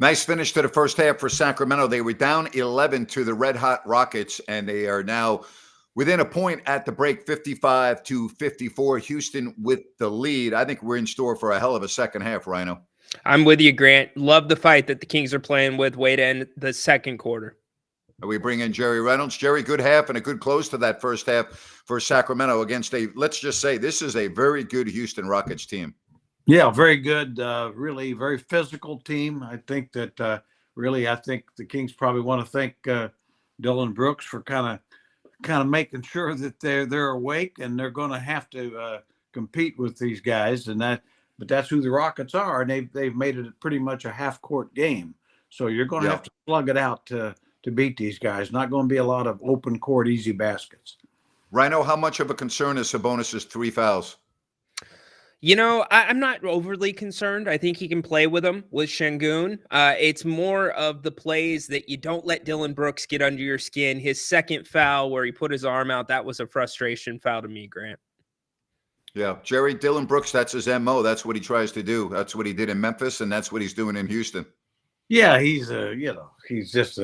Nice finish to the first half for Sacramento. They were down 11 to the Red Hot Rockets, and they are now within a point at the break, 55-54. Houston with the lead. I think we're in store for a hell of a second half, Rhino. I'm with you, Grant. Love the fight that the Kings are playing with. Way to end the second quarter. We bring in Jerry Reynolds. Jerry, good half and a good close to that first half for Sacramento against let's just say, this is a very good Houston Rockets team. Yeah, very good. Really very physical team. I think that I think the Kings probably want to thank Dillon Brooks for kind of making sure that they're awake, and they're going to have to compete with these guys. But that's who the Rockets are, and they've made it pretty much a half court game. So you're going to have to slug it out to beat these guys. Not going to be a lot of open court, easy baskets. Rhino, how much of a concern is Sabonis' 3 fouls? I'm not overly concerned. I think he can play with them with Şengün. It's more of the plays that you don't let Dillon Brooks get under your skin. His second foul where he put his arm out, that was a frustration foul to me, Grant. Yeah, Jerry, Dillon Brooks, that's his MO. That's what he tries to do. That's what he did in Memphis, and that's what he's doing in Houston. Yeah, he's just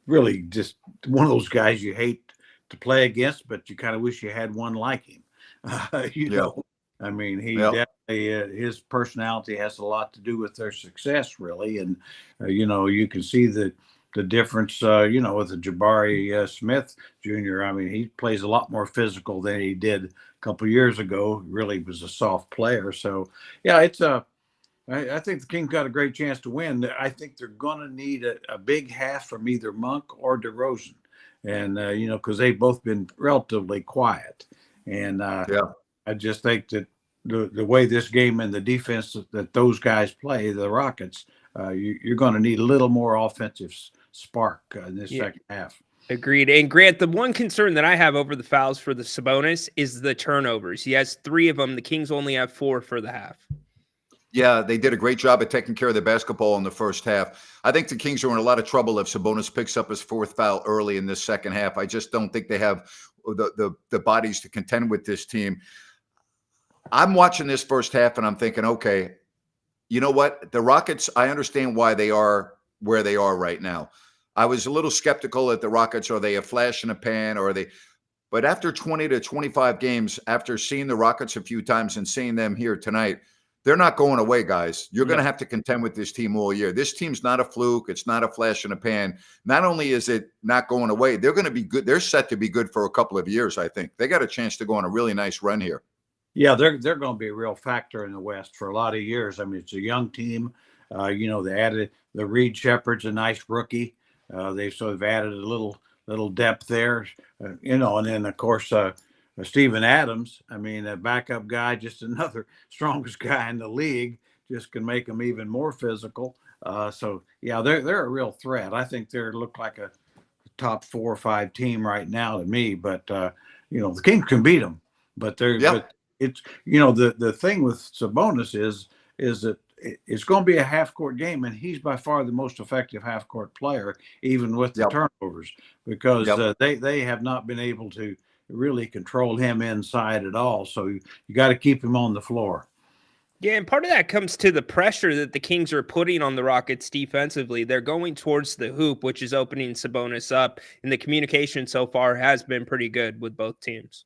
really just one of those guys you hate to play against, but you kind of wish you had one like him. Know, I mean, he definitely his personality has a lot to do with their success, really, and you can see the difference, with the Jabari Smith Jr. I mean, he plays a lot more physical than he did a couple of years ago. He really was a soft player. So, yeah, I think the Kings got a great chance to win. I think they're going to need a big half from either Monk or DeRozan. And, because they've both been relatively quiet. And I just think that the way this game and the defense that those guys play, the Rockets, you're going to need a little more offensive spark in this second half. Agreed. And Grant, the one concern that I have over the fouls for the Sabonis is the turnovers. He has 3 of them. The Kings only have 4 for the half. Yeah, they did a great job at taking care of the basketball in the first half. I think the Kings are in a lot of trouble if Sabonis picks up his 4th foul early in this second half. I just don't think they have the bodies to contend with this team. I'm watching this first half and I'm thinking, okay, you know what? The Rockets, I understand why they are where they are right now. I was a little skeptical at the Rockets. Are they a flash in a pan, or are they? But after 20 to 25 games, after seeing the Rockets a few times and seeing them here tonight, they're not going away, guys. You're going to have to contend with this team all year. This team's not a fluke. It's not a flash in a pan. Not only is it not going away, they're going to be good. They're set to be good for a couple of years, I think. They got a chance to go on a really nice run here. Yeah, they're going to be a real factor in the West for a lot of years. I mean, it's a young team. They added the Reed Shepherd's a nice rookie. They've sort of added a little depth there, and then of course Steven Adams. I mean, a backup guy, just another strongest guy in the league, just can make them even more physical. So yeah, they're a real threat. I think they look like a top 4 or 5 team right now to me. But the Kings can beat them. But but it's the thing with Sabonis is that it's going to be a half-court game, and he's by far the most effective half-court player, even with the turnovers, because they have not been able to really control him inside at all. So you got to keep him on the floor. Yeah, and part of that comes to the pressure that the Kings are putting on the Rockets defensively. They're going towards the hoop, which is opening Sabonis up, and the communication so far has been pretty good with both teams.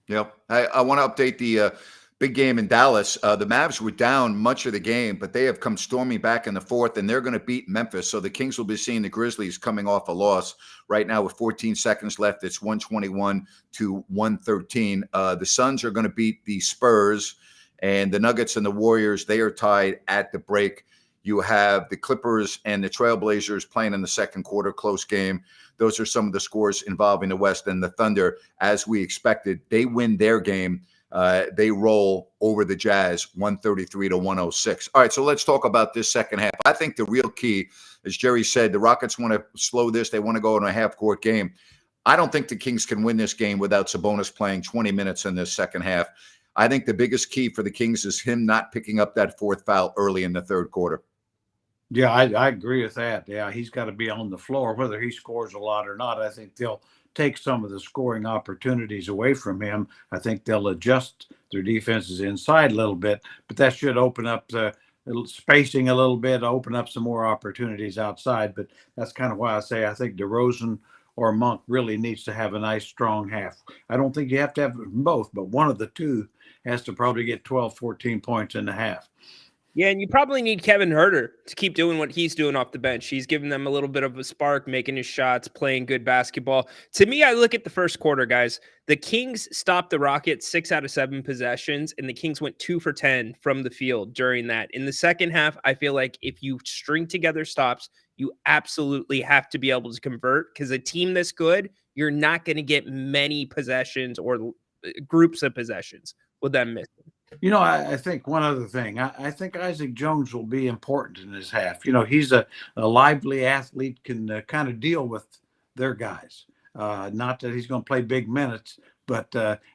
Yep. I want to update the big game in Dallas. The Mavs were down much of the game, but they have come storming back in the 4th, and they're going to beat Memphis. So the Kings will be seeing the Grizzlies coming off a loss right now with 14 seconds left. It's 121-113. The Suns are going to beat the Spurs, and the Nuggets and the Warriors, they are tied at the break. You have the Clippers and the Trailblazers playing in the second quarter, close game. Those are some of the scores involving the West. And the Thunder, as we expected, they win their game. They roll over the Jazz 133-106. All right, so let's talk about this second half. I think the real key, as Jerry said, the Rockets want to slow this. They want to go in a half-court game. I don't think the Kings can win this game without Sabonis playing 20 minutes in this second half. I think the biggest key for the Kings is him not picking up that 4th foul early in the third quarter. Yeah, I agree with that. Yeah, he's got to be on the floor, whether he scores a lot or not. I think they'll take some of the scoring opportunities away from him. I think they'll adjust their defenses inside a little bit, but that should open up the spacing a little bit, open up some more opportunities outside. But that's kind of why I say I think DeRozan or Monk really needs to have a nice strong half. I don't think you have to have both, but one of the two has to probably get 12, 14 points in the half. Yeah, and you probably need Kevin Huerter to keep doing what he's doing off the bench. He's giving them a little bit of a spark, making his shots, playing good basketball. To me, I look at the first quarter, guys. The Kings stopped the Rockets 6 out of 7 possessions, and the Kings went 2 for 10 from the field during that. In the second half, I feel like if you string together stops, you absolutely have to be able to convert, because a team this good, you're not going to get many possessions or groups of possessions with them missing. You know, I think one other thing, I think Isaac Jones will be important in this half. You know, he's a lively athlete, can kind of deal with their guys. Not that he's going to play big minutes, but,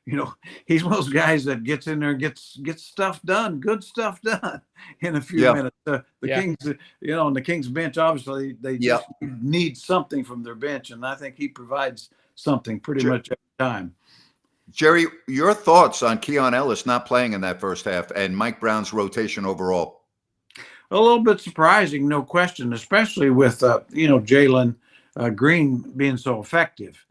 you know, he's one of those guys that gets in there and gets stuff done, good stuff done in a few minutes. The Kings, you know, on the Kings bench, obviously, they just need something from their bench, and I think he provides something pretty much every time. Jerry, your thoughts on Keon Ellis not playing in that first half and Mike Brown's rotation overall? A little bit surprising, no question, especially with, you know, Jalen Green being so effective.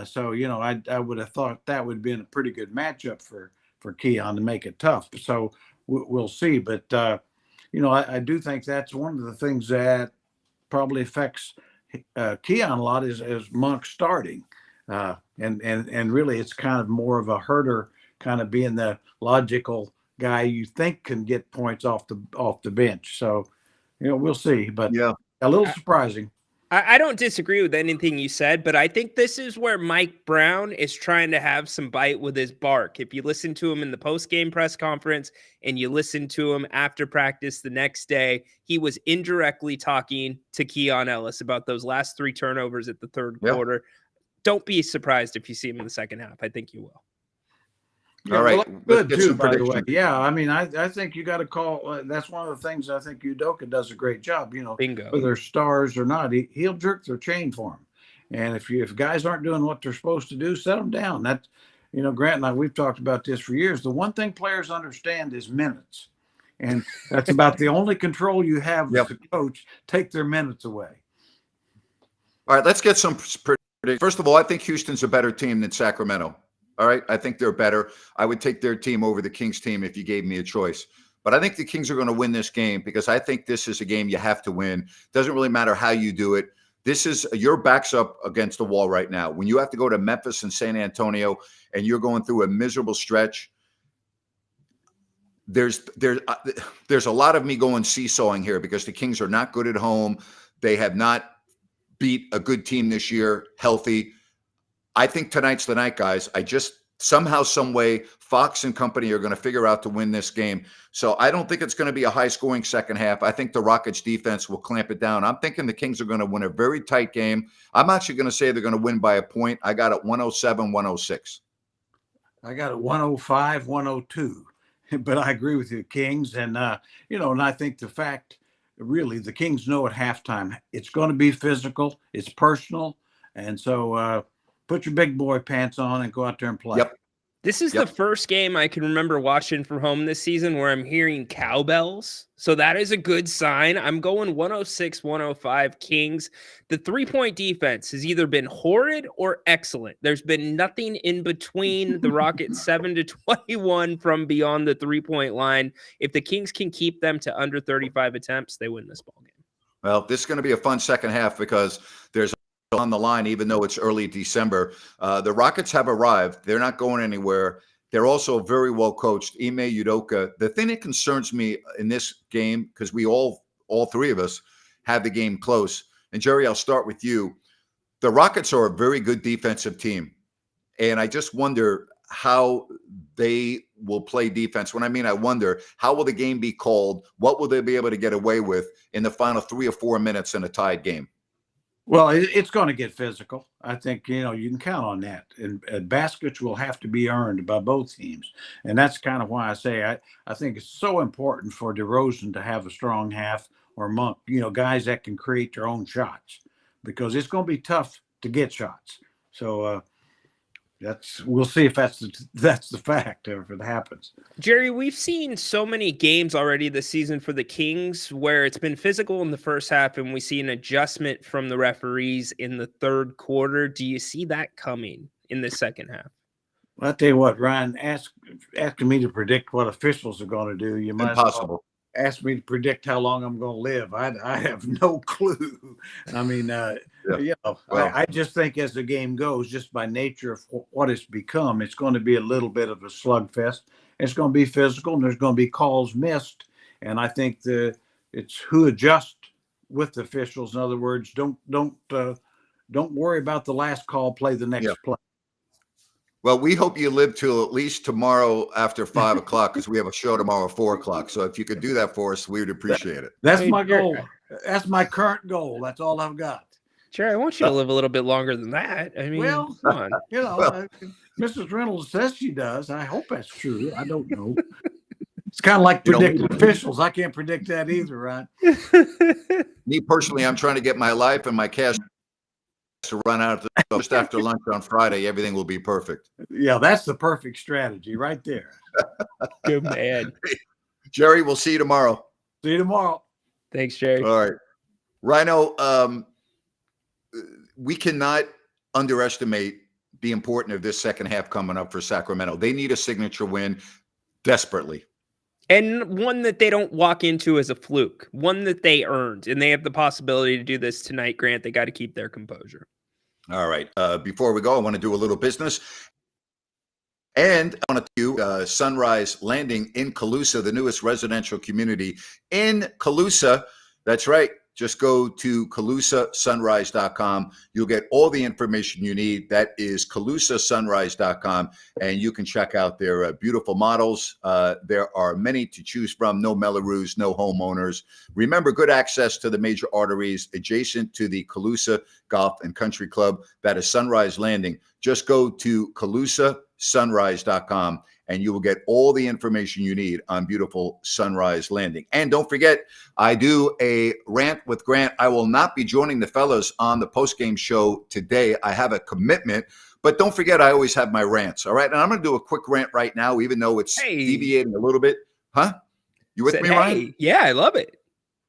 So, you know, I would have thought that would have been a pretty good matchup for Keon to make it tough. So we'll see. But, you know, I do think that's one of the things that probably affects Keon a lot is Monk starting. And really it's kind of more of a Huerter kind of being the logical guy you think can get points off the bench. So, you know, we'll see, but a little surprising. I don't disagree with anything you said, but I think this is where Mike Brown is trying to have some bite with his bark. If you listen to him in the post-game press conference and you listen to him after practice the next day, he was indirectly talking to Keon Ellis about those last 3 turnovers at the third quarter. Don't be surprised if you see him in the second half. I think you will. Yeah, all right. Well, good too, by the way. Yeah, I mean, I think you got to call. That's one of the things I think Udoka does a great job. You know, bingo. Whether they're stars or not, he'll jerk their chain for them. And if guys aren't doing what they're supposed to do, set them down. That's, you know, Grant and I, we've talked about this for years. The one thing players understand is minutes, and that's about the only control you have as a coach. Take their minutes away. All right, let's get some. First of all, I think Houston's a better team than Sacramento. All right, I think they're better. I would take their team over the Kings team if you gave me a choice. But I think the Kings are going to win this game because I think this is a game you have to win. Doesn't really matter how you do it. This is your back's up against the wall right now. When you have to go to Memphis and San Antonio and you're going through a miserable stretch, there's a lot of me going seesawing here because the Kings are not good at home. They have not beat a good team this year, healthy. I think tonight's the night, guys. I just somehow, some way, Fox and company are going to figure out to win this game. So I don't think it's going to be a high-scoring second half. I think the Rockets' defense will clamp it down. I'm thinking the Kings are going to win a very tight game. I'm actually going to say they're going to win by a point. I got it 107-106. I got it 105-102. But I agree with you, Kings. And, you know, and I think the fact, really, the Kings know at halftime it's going to be physical, it's personal, and so put your big boy pants on and go out there and play. This is the first game I can remember watching from home this season where I'm hearing cowbells. So that is a good sign. I'm going 106-105 Kings. The 3-point defense has either been horrid or excellent. There's been nothing in between. The Rockets 7-21 from beyond the 3-point line. If the Kings can keep them to under 35 attempts, they win this ball game. Well, this is going to be a fun second half because there's on the line, even though it's early December. The Rockets have arrived. They're not going anywhere. They're also very well coached. Ime Udoka. The thing that concerns me in this game, because we all three of us have the game close. And Jerry, I'll start with you. The Rockets are a very good defensive team. And I just wonder how they will play defense. When I mean, I wonder, how will the game be called? What will they be able to get away with in the final 3 or 4 minutes in a tied game? Well, it's going to get physical. I think, you know, you can count on that. And baskets will have to be earned by both teams. And that's kind of why I say I think it's so important for DeRozan to have a strong half, or Monk, you know, guys that can create their own shots, because it's going to be tough to get shots. So we'll see if that's the fact, or if it happens. Jerry, we've seen so many games already this season for the Kings where it's been physical in the first half, and we see an adjustment from the referees in the third quarter. Do you see that coming in the second half? Well, I'll tell you what, Ryan, asking me to predict what officials are going to do, you might Impossible. ask me to predict how long I'm going to live. I have no clue. I mean, I just think as the game goes, just by nature of what it's become, it's going to be a little bit of a slugfest. It's going to be physical, and there's going to be calls missed. And I think it's who adjusts with the officials. In other words, don't worry about the last call. Play the next play. Well, we hope you live till at least tomorrow after 5 o'clock, because we have a show tomorrow at 4 o'clock. So if you could do that for us, we would appreciate it. That's my goal. That's my current goal. That's all I've got. Jerry, I want you to live a little bit longer than that. I mean, well, come on. Mrs. Reynolds says she does. I hope that's true. I don't know. It's kind of like predicting officials. I can't predict that either, right? Me personally, I'm trying to get my life and my cash to run out just after lunch on Friday. Everything will be perfect. Yeah, that's the perfect strategy right there. Good man. Jerry, we'll see you tomorrow. See you tomorrow. Thanks, Jerry. All right. Rhino, we cannot underestimate the importance of this second half coming up for Sacramento. They need a signature win desperately. And one that they don't walk into as a fluke, one that they earned, and they have the possibility to do this tonight, Grant. They got to keep their composure. All right. Before we go, I want to do a little business. And I want to do Sunrise Landing in Colusa, the newest residential community in Colusa. That's right. Just go to ColusaSunrise.com. You'll get all the information you need. That is ColusaSunrise.com, and you can check out their beautiful models. There are many to choose from. No Mellorews, no homeowners. Remember, good access to the major arteries adjacent to the Colusa Golf and Country Club. That is Sunrise Landing. Just go to ColusaSunrise.com, and you will get all the information you need on beautiful Sunrise Landing. And don't forget, I do a rant with Grant. I will not be joining the fellas on the postgame show today. I have a commitment, but don't forget, I always have my rants. All right. And I'm going to do a quick rant right now, even though it's deviating a little bit. Huh? You with me, Ryan? Yeah, I love it.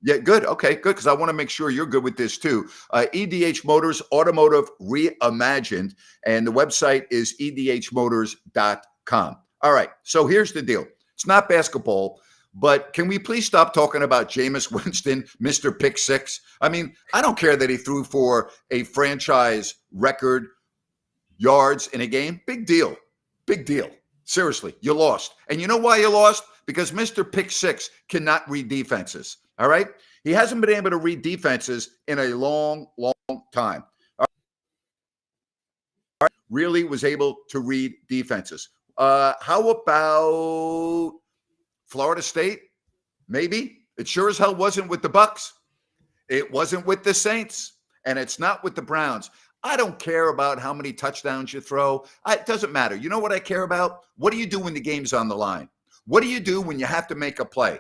Yeah, good. Okay, good. Because I want to make sure you're good with this too. EDH Motors, Automotive Reimagined, and the website is edhmotors.com. All right, so here's the deal. It's not basketball, but can we please stop talking about Jameis Winston, Mr. Pick Six? I mean, I don't care that he threw for a franchise record yards in a game. Big deal. Big deal. Seriously, you lost. And you know why you lost? Because Mr. Pick Six cannot read defenses. All right? He hasn't been able to read defenses in a long, long time. All right? Really was able to read defenses. How about Florida State? Maybe. It sure as hell wasn't with the Bucks. It wasn't with the Saints. And it's not with the Browns. I don't care about how many touchdowns you throw. It doesn't matter. You know what I care about? What do you do when the game's on the line? What do you do when you have to make a play?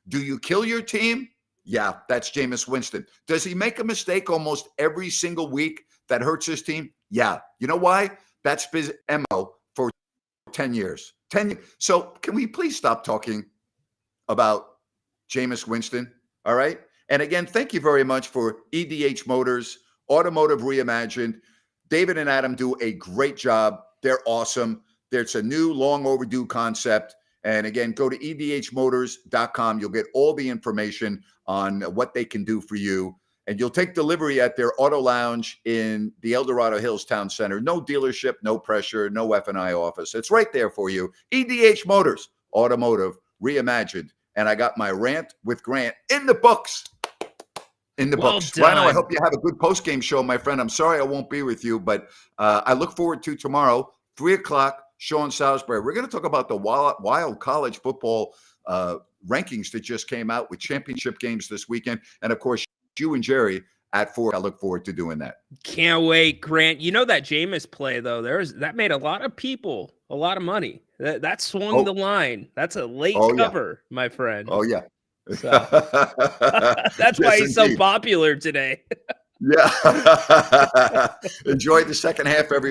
Do you kill your team? Yeah, that's Jameis Winston. Does he make a mistake almost every single week that hurts his team? Yeah. You know why? That's his MO for 10 years. 10 years. So can we please stop talking about Jameis Winston? All right. And again, thank you very much for EDH Motors, Automotive Reimagined. David and Adam do a great job. They're awesome. There's a new long overdue concept. And again, go to edhmotors.com. You'll get all the information on what they can do for you. And you'll take delivery at their auto lounge in the El Dorado Hills Town Center. No dealership, no pressure, no F&I office. It's right there for you. EDH Motors, Automotive Reimagined. And I got my rant with Grant in the books. In the books. Rhino, I hope you have a good post-game show, my friend. I'm sorry I won't be with you, but I look forward to tomorrow, 3 o'clock. Sean Salisbury. We're going to talk about the wild college football rankings that just came out with championship games this weekend. And, of course, you and Jerry at 4. I look forward to doing that. Can't wait, Grant. You know that Jameis play, though, that made a lot of people a lot of money. That swung the line. That's a late cover, my friend. Oh, yeah. So, that's why he's so popular today. Yeah. Enjoy the second half, everybody.